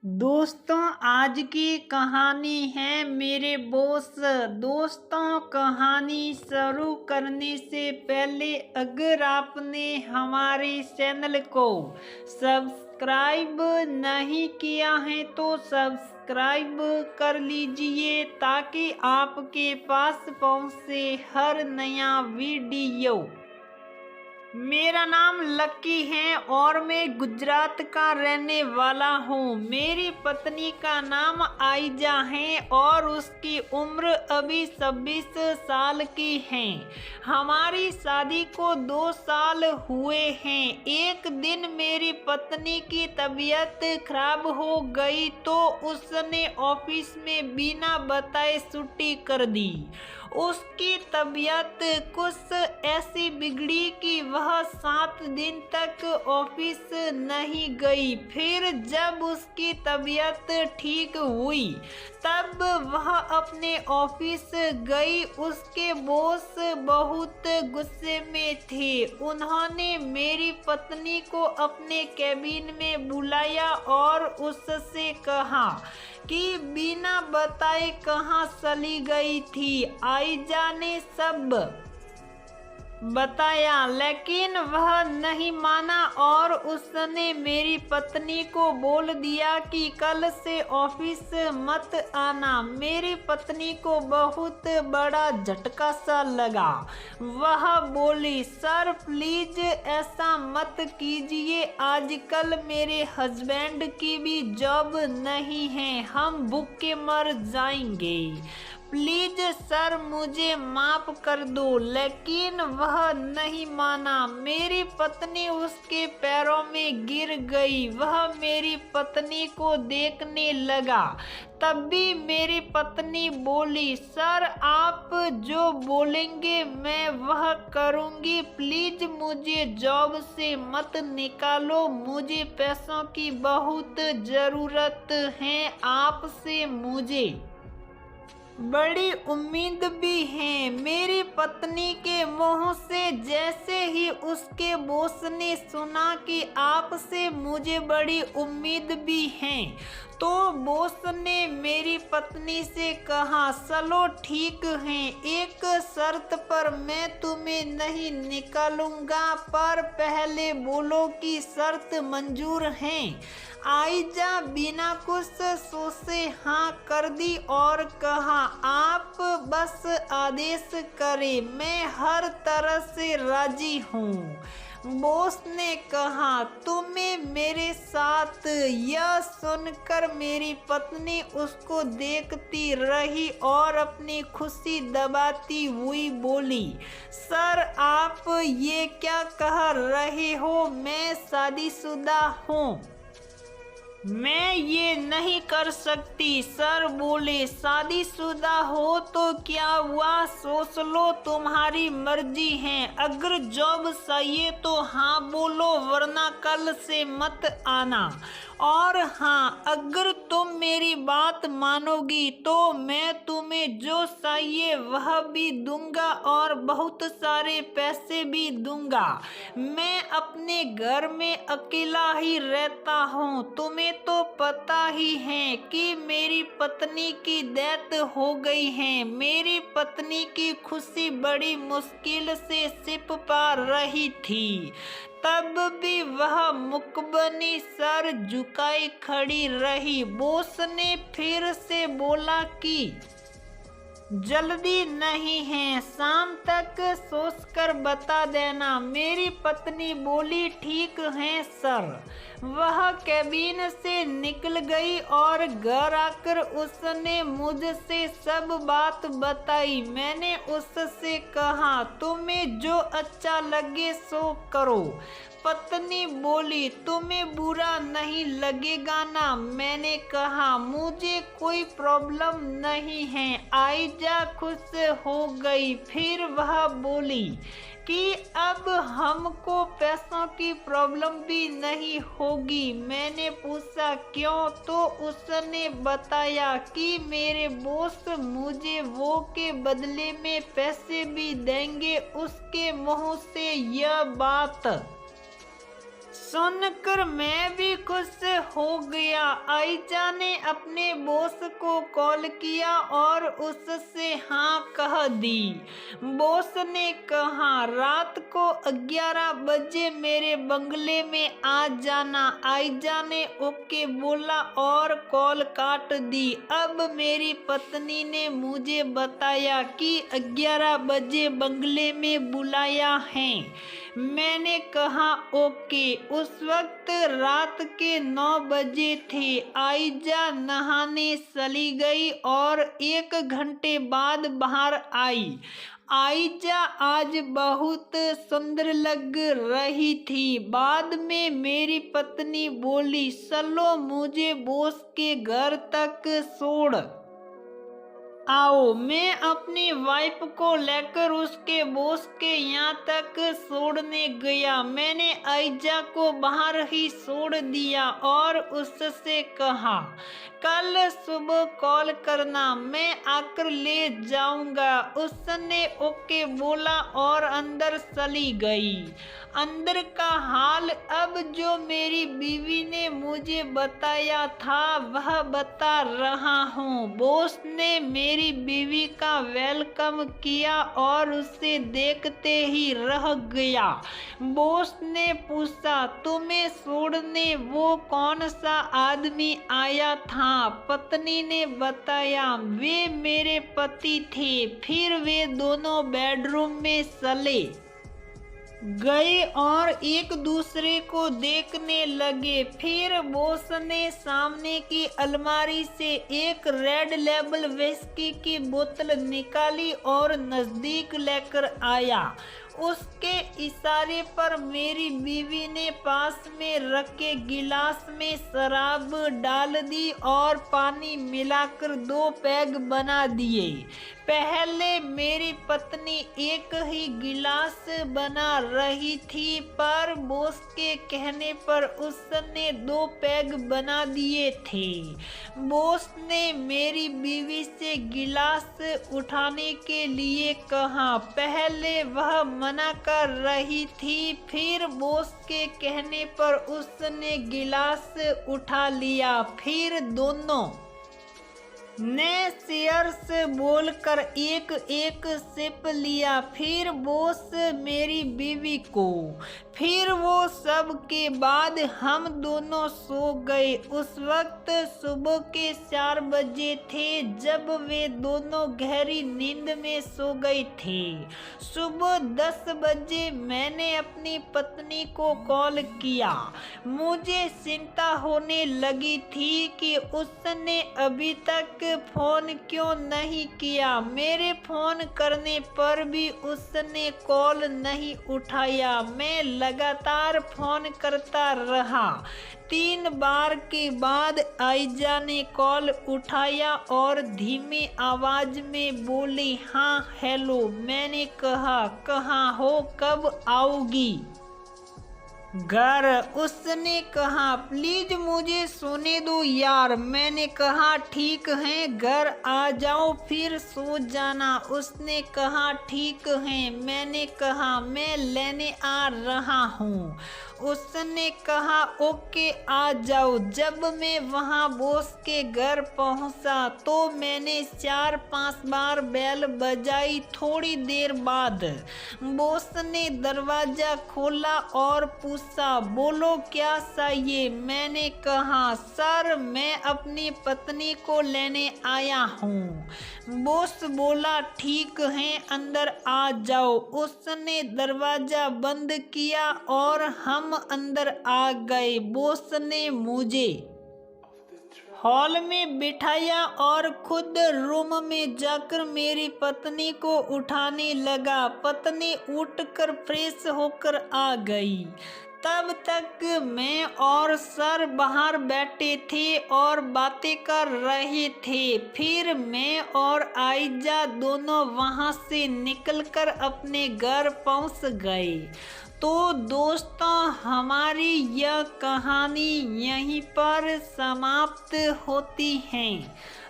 दोस्तों, आज की कहानी है मेरे बॉस। दोस्तों, कहानी शुरू करने से पहले अगर आपने हमारे चैनल को सब्सक्राइब नहीं किया है तो सब्सक्राइब कर लीजिए ताकि आपके पास पहुंचे हर नया वीडियो। मेरा नाम लक्की है और मैं गुजरात का रहने वाला हूँ। मेरी पत्नी का नाम आयजा है और उसकी उम्र अभी 26 साल की है। हमारी शादी को 2 साल हुए हैं। एक दिन मेरी पत्नी की तबीयत खराब हो गई तो उसने ऑफिस में बिना बताए छुट्टी कर दी। उसकी तबीयत कुछ ऐसी बिगड़ी कि वह 7 दिन तक ऑफिस नहीं गई। फिर जब उसकी तबीयत ठीक हुई तब वह अपने ऑफिस गई। उसके बॉस बहुत गुस्से में थे। उन्होंने मेरी पत्नी को अपने कैबिन में बुलाया और उससे कहा कि बिना बताए कहाँ चली गई थी। आयजा ने सब बताया लेकिन वह नहीं माना और उसने मेरी पत्नी को बोल दिया कि कल से ऑफिस मत आना। मेरी पत्नी को बहुत बड़ा झटका सा लगा। वह बोली, सर प्लीज ऐसा मत कीजिए, आजकल मेरे हस्बैंड की भी जॉब नहीं है, हम भूखे मर जाएंगे। प्लीज सर मुझे माफ कर दो। लेकिन वह नहीं माना। मेरी पत्नी उसके पैरों में गिर गई। वह मेरी पत्नी को देखने लगा। तब भी मेरी पत्नी बोली, सर आप जो बोलेंगे मैं वह करूंगी। प्लीज मुझे जॉब से मत निकालो, मुझे पैसों की बहुत जरूरत है। आपसे मुझे बड़ी उम्मीद भी है। मेरी पत्नी के मुंह से जैसे ही उसके बॉस ने सुना कि आपसे मुझे बड़ी उम्मीद भी है तो बॉस ने मेरी पत्नी से कहा, चलो ठीक है, एक शर्त पर मैं तुम्हें नहीं निकालूंगा, पर पहले बोलो कि शर्त मंजूर है। आयजा बिना कुछ सोचे हाँ कर दी और कहा, आप बस आदेश करें, मैं हर तरह से राजी हूँ। बॉस ने कहा, तुम्हें मेरे साथ। यह सुनकर मेरी पत्नी उसको देखती रही और अपनी खुशी दबाती हुई बोली, सर आप ये क्या कह रहे हो, मैं शादीशुदा हूँ, मैं ये नहीं कर सकती। सर बोले, शादीशुदा हो तो क्या हुआ, सोच लो, तुम्हारी मर्जी है। अगर जॉब चाहिए तो हाँ बोलो वरना कल से मत आना। और हाँ, अगर तुम मेरी बात मानोगी तो मैं तुम्हें जो चाहिए वह भी दूंगा और बहुत सारे पैसे भी दूंगा। मैं अपने घर में अकेला ही रहता हूँ। तुम्हें तो पता ही है कि मेरी पत्नी की डेथ हो गई है। मेरी पत्नी की खुशी बड़ी मुश्किल से छिप पा रही थी। तब भी वह मुकबनी सर झुकाए खड़ी रही। बॉस ने फिर से बोला कि जल्दी नहीं है, शाम तक सोचकर बता देना। मेरी पत्नी बोली, ठीक है सर। वह कैबिन से निकल गई और घर आकर उसने मुझसे सब बात बताई। मैंने उससे कहा, तुम्हें जो अच्छा लगे सो करो। पत्नी बोली, तुम्हें बुरा नहीं लगेगा ना? मैंने कहा, मुझे कोई प्रॉब्लम नहीं है। आयजा खुश हो गई। फिर वह बोली कि अब हमको पैसों की प्रॉब्लम भी नहीं होगी। मैंने पूछा क्यों, तो उसने बताया कि मेरे बॉस मुझे वो के बदले में पैसे भी देंगे। उसके मुंह से यह बात सुनकर मैं भी खुश हो गया। आयशा ने अपने बॉस को कॉल किया और उससे हाँ कह दी। बॉस ने कहा रात को 11 बजे मेरे बंगले में आ जाना। आयशा ने ओके बोला और कॉल काट दी। अब मेरी पत्नी ने मुझे बताया कि 11 बजे बंगले में बुलाया है। मैंने कहा ओके। उस वक्त रात के 9 बजे थे। आयशा नहाने चली गई और 1 घंटे बाद बाहर आई। आयशा आज बहुत सुंदर लग रही थी। बाद में मेरी पत्नी बोली चलो मुझे बॉस के घर तक छोड़ आओ। मैं अपनी वाइफ को लेकर उसके बॉस के यहाँ तक छोड़ने गया। मैंने आयशा को बाहर ही छोड़ दिया और उससे कहा कल सुबह कॉल करना, मैं आकर ले जाऊंगा। उसने ओके बोला और अंदर चली गई। अंदर का हाल अब जो मेरी बीवी ने मुझे बताया था वह बता रहा हूँ। बॉस ने मेरी बीवी का वेलकम किया और उसे देखते ही रह गया। बॉस ने पूछा तुम्हें छोड़ने वो कौन सा आदमी आया था? पत्नी ने बताया वे मेरे पति थे। फिर वे दोनों बेडरूम में चले गए और एक दूसरे को देखने लगे। फिर बॉस ने सामने की अलमारी से एक रेड लेबल विस्की की बोतल निकाली और नजदीक लेकर आया। उसके इशारे पर मेरी बीवी ने पास में रखे गिलास में शराब डाल दी और पानी मिलाकर 2 पैग बना दिए। पहले मेरी पत्नी एक ही गिलास बना रही थी पर बॉस के कहने पर उसने 2 पैग बना दिए थे। बॉस ने मेरी बीवी से गिलास उठाने के लिए कहा। पहले वह मना कर रही थी, फिर बॉस के कहने पर उसने गिलास उठा लिया। फिर दोनों ने शेयर्स बोलकर एक एक सिप लिया। फिर बॉस मेरी बीवी को। फिर वो सब के बाद हम दोनों सो गए। उस वक्त सुबह के 4 बजे थे जब वे दोनों गहरी नींद में सो गए थे। सुबह 10 बजे मैंने अपनी पत्नी को कॉल किया। मुझे चिंता होने लगी थी कि उसने अभी तक फोन क्यों नहीं किया। मेरे फोन करने पर भी उसने कॉल नहीं उठाया। मैं लगातार फोन करता रहा। 3 बार के बाद आयशा ने कॉल उठाया और धीमी आवाज में बोली हाँ हेलो। मैंने कहा कहाँ हो, कब आओगी घर? उसने कहा प्लीज मुझे सोने दो यार। मैंने कहा ठीक है घर आ जाओ फिर सो जाना। उसने कहा ठीक है। मैंने कहा मैं लेने आ रहा हूँ। उसने कहा ओके आ जाओ। जब मैं वहाँ बॉस के घर पहुँचा तो मैंने 4-5 बार बेल बजाई। थोड़ी देर बाद बॉस ने दरवाजा खोला और पूछा बोलो क्या चाहिए? मैंने कहा सर मैं अपनी पत्नी को लेने आया हूँ। बॉस बोला ठीक है अंदर आ जाओ। उसने दरवाजा बंद किया और हम अंदर आ गए। बॉस ने मुझे हॉल में बिठाया और खुद रूम में जाकर मेरी पत्नी को उठाने लगा। पत्नी उठकर फ्रेश होकर आ गई। तब तक मैं और सर बाहर बैठे थे और बातें कर रहे थे। फिर मैं और आयशा दोनों वहां से निकलकर अपने घर पहुंच गए। तो दोस्तों हमारी यह कहानी यहीं पर समाप्त होती है।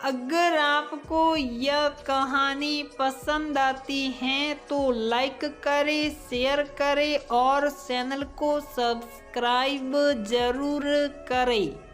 अगर आपको यह कहानी पसंद आती है तो लाइक करें, शेयर करें और चैनल को सब्सक्राइब जरूर करें।